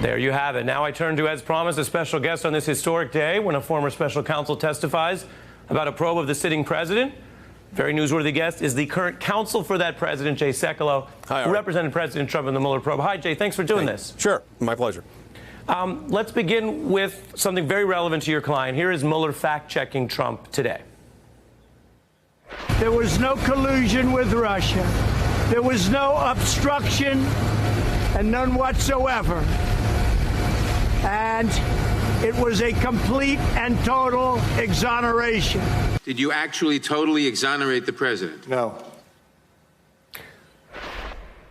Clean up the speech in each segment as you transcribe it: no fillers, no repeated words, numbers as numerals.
There you have it. Now I turn to, as promised, a special guest on this historic day when a former special counsel testifies about a probe of the sitting president. Very newsworthy guest is the current counsel for that president, Jay Sekulow, who represented President Trump in the Mueller probe. Hi, Jay. Thanks for doing this. Sure. My pleasure. Let's begin with something very relevant to your client. Here is Mueller fact-checking Trump today. There was no collusion with Russia. There was no obstruction, and none whatsoever. And it was a complete and total exoneration. Did you actually totally exonerate the president? No.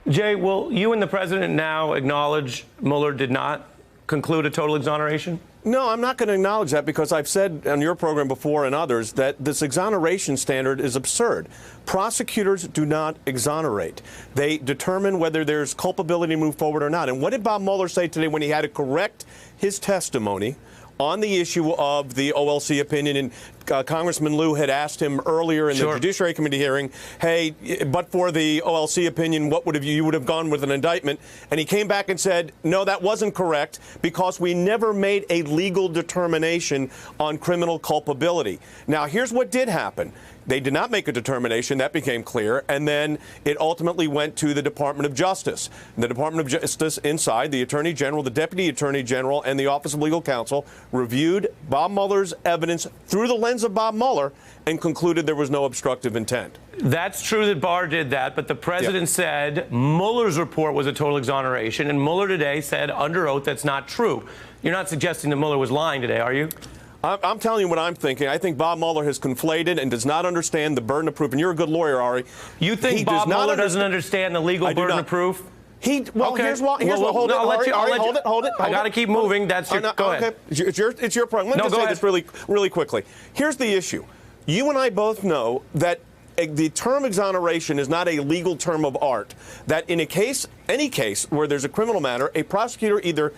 Jay, will you and the president now acknowledge Mueller did not conclude a total exoneration? No, I'm not going to acknowledge that because I've said on your program before and others that this exoneration standard is absurd. Prosecutors do not exonerate. They determine whether there's culpability to move forward or not. And what did Bob Mueller say today when he had to correct his testimony on the issue of the OLC opinion? And Congressman Lieu had asked him earlier in the Judiciary Committee hearing, hey, but for the OLC opinion, what would you would have gone with an indictment? And he came back and said, no, that wasn't correct because we never made a legal determination on criminal culpability. Now, here's what did happen. They did not make a determination. That became clear. And then it ultimately went to the Department of Justice. And the Department of Justice inside, the Attorney General, the Deputy Attorney General, and the Office of Legal Counsel reviewed Bob Mueller's evidence through the lens of Bob Mueller and concluded there was no obstructive intent. That's true that Barr did that, but the president said Mueller's report was a total exoneration, and Mueller today said under oath that's not true. You're not suggesting that Mueller was lying today, are you? I'm telling you what I'm thinking. I think Bob Mueller has conflated and does not understand the burden of proof. And you're a good lawyer, Ari. You think Bob Mueller doesn't understand the legal burden of proof? Here's what. Hold it. I got to keep moving. That's your. Go ahead. It's your problem. Let me say this really quickly. Here's the issue. You and I both know that the term exoneration is not a legal term of art. That in any case where there's a criminal matter, a prosecutor either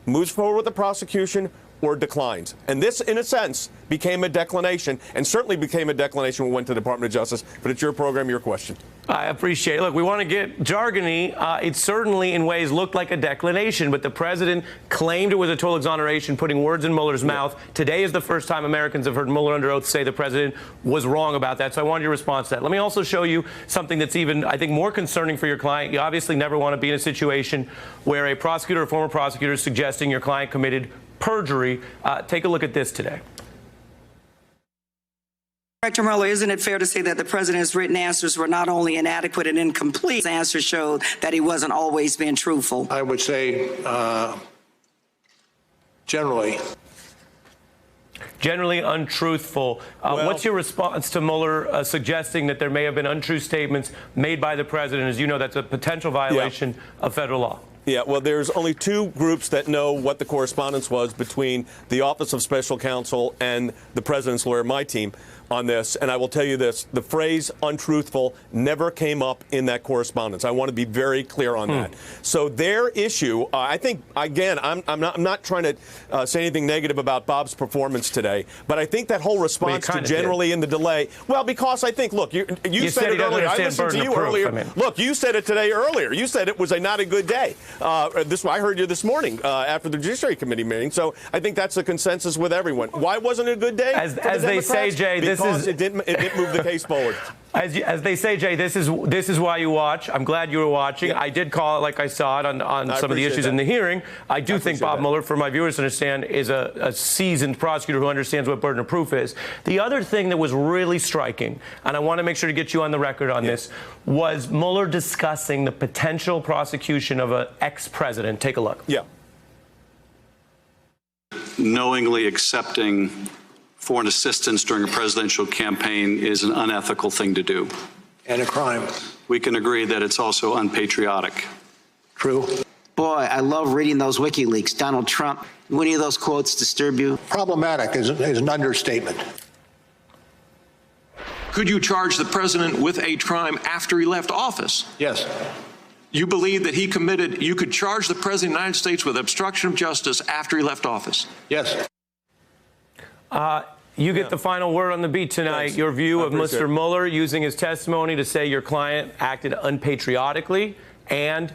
moves forward with the prosecution or declines. And this, in a sense, became a declination, and certainly became a declination when we went to the Department of Justice. But it's your program, your question. I appreciate it. Look, we want to get jargony. It certainly, in ways, looked like a declination, but the president claimed it was a total exoneration, putting words in Mueller's mouth. Today is the first time Americans have heard Mueller under oath say the president was wrong about that. So I wanted your response to that. Let me also show you something that's even, I think, more concerning for your client. You obviously never want to be in a situation where a prosecutor or former prosecutor is suggesting your client committed perjury. Take a look at this today. Director Mueller, isn't it fair to say that the president's written answers were not only inadequate and incomplete, his answers showed that he wasn't always being truthful? I would say generally untruthful. What's your response to Mueller suggesting that there may have been untrue statements made by the president? As you know, that's a potential violation of federal law. Yeah, well, there's only two groups that know what the correspondence was between the Office of Special Counsel and the president's lawyer, my team, on this. And I will tell you this, the phrase untruthful never came up in that correspondence. I want to be very clear on that. So their issue, I think, again, I'm not trying to say anything negative about Bob's performance today, but I think that whole response to generally in the delay, well, because I think, look, you said it earlier. I listened to you earlier. Look, you said it today earlier. You said it was not a good day. I heard you this morning after the Judiciary Committee meeting. So I think that's a consensus with everyone. Why wasn't it a good day? As they say, Jay, it didn't move the case forward. As they say, Jay, this is why you watch. I'm glad you were watching. Yeah. I did call it like I saw it on some of the issues in the hearing. I do think Bob Mueller, for my viewers to understand, is a seasoned prosecutor who understands what burden of proof is. The other thing that was really striking, and I want to make sure to get you on the record on this, was Mueller discussing the potential prosecution of an ex-president. Take a look. Yeah. Knowingly accepting foreign assistance during a presidential campaign is an unethical thing to do. And a crime. We can agree that it's also unpatriotic. True. Boy, I love reading those WikiLeaks. Donald Trump, do any of those quotes disturb you? Problematic is an understatement. Could you charge the president with a crime after he left office? Yes. You believe that you could charge the president of the United States with obstruction of justice after he left office? Yes. You get the final word on the beat tonight. Thanks. Your view of Mr. Mueller using his testimony to say your client acted unpatriotically and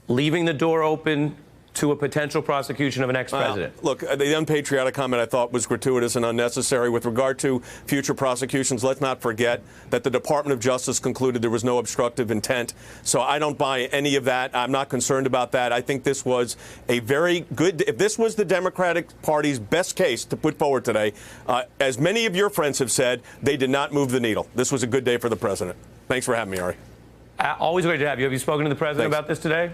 leaving the door open to a potential prosecution of an ex-president? Look, the unpatriotic comment I thought was gratuitous and unnecessary. With regard to future prosecutions, let's not forget that the Department of Justice concluded there was no obstructive intent. So I don't buy any of that. I'm not concerned about that. I think this was a very good, if this was the Democratic Party's best case to put forward today, as many of your friends have said, they did not move the needle. This was a good day for the president. Thanks for having me, Ari. Always great to have you. Have you spoken to the president Thanks. about this today?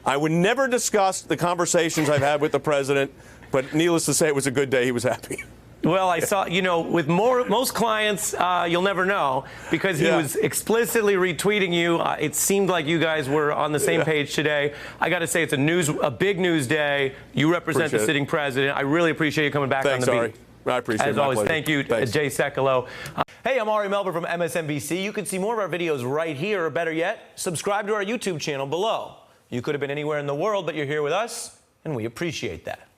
I would never discuss the conversations I've had with the president, but needless to say, it was a good day. He was happy. Well, I saw, with most clients, you'll never know because he was explicitly retweeting you. It seemed like you guys were on the same page today. I got to say, it's a big news day. You represent the sitting president. I really appreciate you coming back on the beat. Ari. I appreciate it. As always, thank you, Thanks. Jay Sekulow. Hey, I'm Ari Melber from MSNBC. You can see more of our videos right here, or better yet, subscribe to our YouTube channel below. You could have been anywhere in the world, but you're here with us, and we appreciate that.